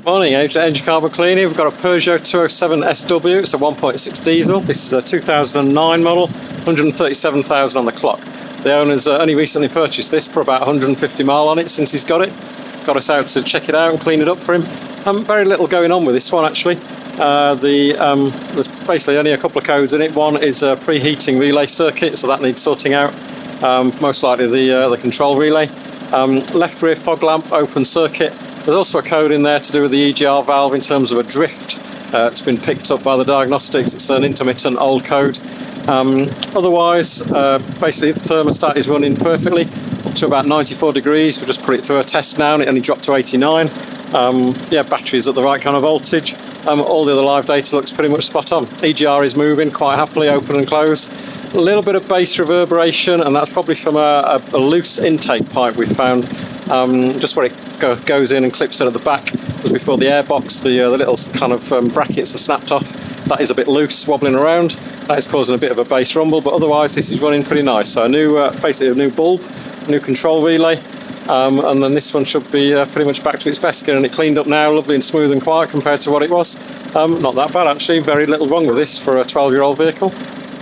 Morning, Engine Carbon Cleaning. We've got a Peugeot 207 SW. It's a 1.6 diesel. This is a 2009 model, 137,000 on the clock. The owner's only recently purchased this, put about 150 mile on it since he's got it. Got us out to check it out and clean it up for him. Very little going on with this one actually. There's basically only a couple of codes in it. One is a preheating relay circuit, so that needs sorting out. Most likely the control relay. Left rear fog lamp, open circuit. There's also a code in there to do with the EGR valve in terms of a drift. It's been picked up by the Diagnostics. It's an intermittent old code. Otherwise, basically the thermostat is running perfectly up to about 94 degrees. We've just put it through a test now and it only dropped to 89. Battery's at the right kind of voltage. All the other live data looks pretty much spot on. EGR is moving quite happily, open and close. A little bit of bass reverberation, and that's probably from a loose intake pipe we found, just where it goes in and clips in at the back. Before the airbox, the little kind of brackets are snapped off. That is a bit loose, wobbling around. That is causing a bit of a bass rumble, but otherwise this is running pretty nice. So basically a new bulb, new control relay, and then this one should be pretty much back to its best, getting it cleaned up now, lovely and smooth and quiet compared to what it was. Not that bad actually, very little wrong with this for a 12-year-old vehicle.